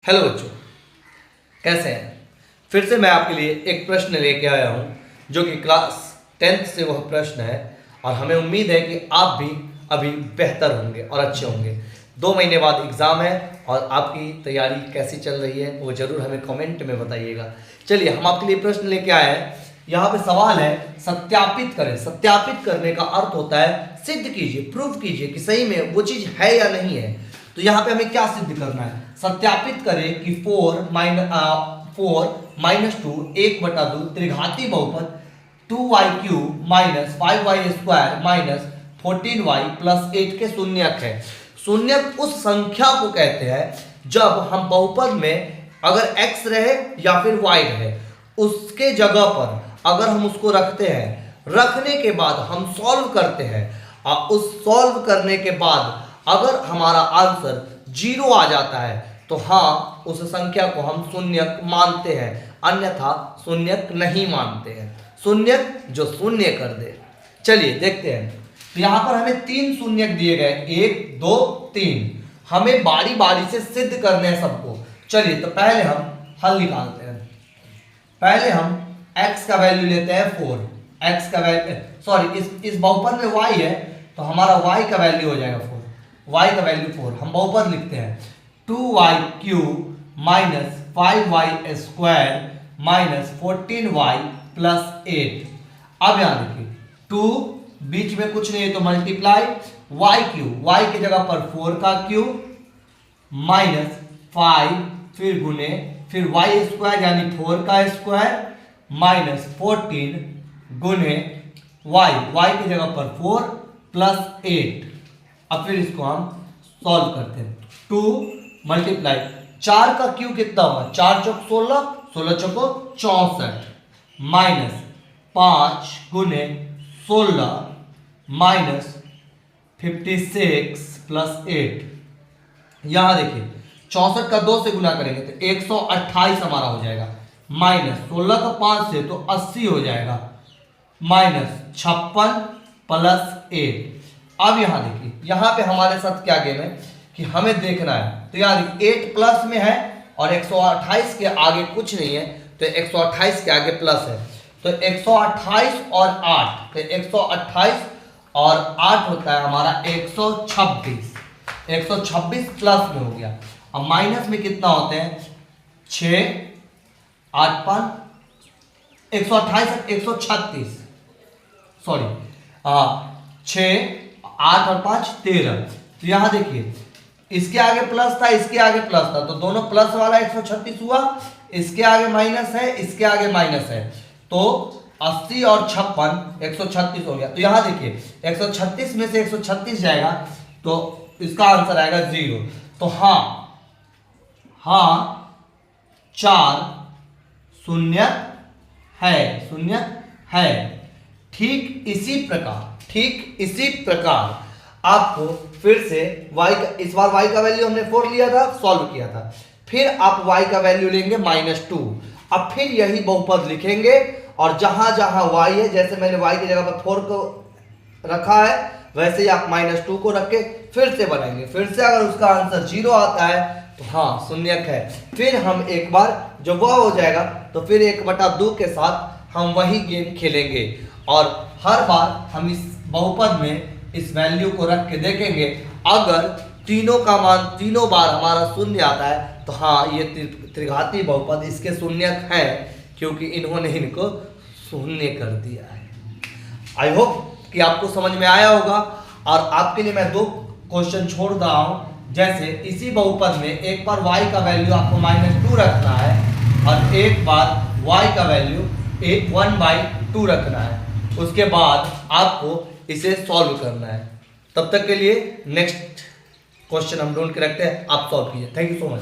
Hello बच्चों, कैसे हैं। फिर से मैं आपके लिए एक प्रश्न लेके आया हूं जो कि क्लास 10th से वह प्रश्न है और हमें उम्मीद है कि आप भी अभी बेहतर होंगे और अच्छे होंगे। 2 महीने बाद एग्ज़ाम है और आपकी तैयारी कैसी चल रही है वो ज़रूर हमें कमेंट में बताइएगा। चलिए, हम आपके लिए प्रश्न लेके आए हैं। यहाँ पे सवाल है, सत्यापित करें। सत्यापित करने का अर्थ होता है सिद्ध कीजिए, प्रूव कीजिए कि सही में वो चीज़ है या नहीं है। तो यहाँ पे हमें क्या सिद्ध करना है? सत्यापित करें कि 4 माइनस 2 1/2 त्रिघाती बहुपद 2y³ minus 5y² minus 14y plus 8 के शून्यक है। शून्यक उस संख्या को कहते हैं जब हम बहुपद में अगर x रहे या फिर y रहे, उसके जगह पर अगर हम उसको रखते हैं, रखने के बाद हम सॉल्व करते हैं और उस सॉल्व करने के बाद अगर हमारा आंसर 0 आ जाता है तो हाँ, उस संख्या को हम शून्यक मानते हैं, अन्यथा शून्यक नहीं मानते हैं। शून्यक जो शून्य कर दे। चलिए देखते हैं। तो यहाँ पर हमें 3 शून्यक दिए गए, 1 2 3। हमें बारी बारी से सिद्ध करने हैं सबको। चलिए, तो पहले हम हल निकालते हैं। पहले हम x का वैल्यू लेते हैं 4। x का वैल्यू सॉरी, इस बहुपद में y है तो हमारा y का वैल्यू हो जाएगा 4। y का वैल्यू 4 हम बहुपद लिखते हैं 2y³ minus 5y² minus 14y plus 8। अब यहाँ देखिए 2 बीच में कुछ नहीं है तो मल्टीप्लाई y³ y की जगह पर 4 का क्यूब माइनस 5 फिर गुने फिर y² यानी 4 का स्क्वायर माइनस 14 गुने y की जगह पर 4 प्लस 8। अब फिर इसको हम सॉल्व करते हैं। 2 मल्टीप्लाई 4 का क्यू कितना होगा? 4 चौक 16, 16 चौको 64 माइनस 5 गुने 16 माइनस 56 प्लस 8। यहां देखिए 64 का 2 से गुना करेंगे तो 128 हमारा हो जाएगा, माइनस 16 का 5 से तो 80 हो जाएगा, माइनस 56 प्लस 8। अब यहां देखिए, यहां पे हमारे साथ क्या गेम है कि हमें देखना है। तो यहाँ देखिए 8 प्लस में है और 128 के आगे कुछ नहीं है तो 128 के आगे प्लस है। तो 128 और 8 तो 128 और 8 होता है हमारा 126। 126 प्लस में हो गया। अब माइनस में कितना होते हैं? 6 8 5 128 136 सॉरी 6 8 और 5 13। तो यहां देखिए इसके आगे प्लस था, इसके आगे प्लस था, तो दोनों प्लस वाला 136 हुआ, इसके आगे माइनस है, इसके आगे माइनस है, तो 80 और 56 136 हो गया। तो यहां देखिए 136 में से 136 जाएगा तो इसका आंसर आएगा 0। तो हाँ 4 शून्य है। ठीक इसी प्रकार आपको फिर से इस बार y का वैल्यू हमने 4 लिया था, सॉल्व किया था, फिर आप y का वैल्यू लेंगे -2। अब फिर यही बहुपद लिखेंगे और जहां जहां y है, जैसे मैंने y की जगह पर 4 को रखा है वैसे ही आप -2 को रख के फिर से बनाएंगे। फिर से अगर उसका आंसर 0 आता है तो हाँ शून्यक है। फिर हम एक बार जब वह हो जाएगा तो फिर 1/2 के साथ हम वही गेम खेलेंगे और हर बार हम इस बहुपद में इस वैल्यू को रख के देखेंगे। अगर तीनों बार हमारा शून्य आता है तो हाँ ये त्रिघाती बहुपद इसके शून्यक है, क्योंकि इन्होंने इनको शून्य कर दिया है। आई होप कि आपको समझ में आया होगा। और आपके लिए मैं 2 क्वेश्चन छोड़ रहा हूं। जैसे इसी बहुपद में एक बार y का वैल्यू आपको -2 रखना है और एक बार y का वैल्यू 1/2 रखना है, उसके बाद आपको इसे सॉल्व करना है। तब तक के लिए नेक्स्ट क्वेश्चन हम ढूंढ के रखते हैं, आप सॉल्व कीजिए। Thank you so much.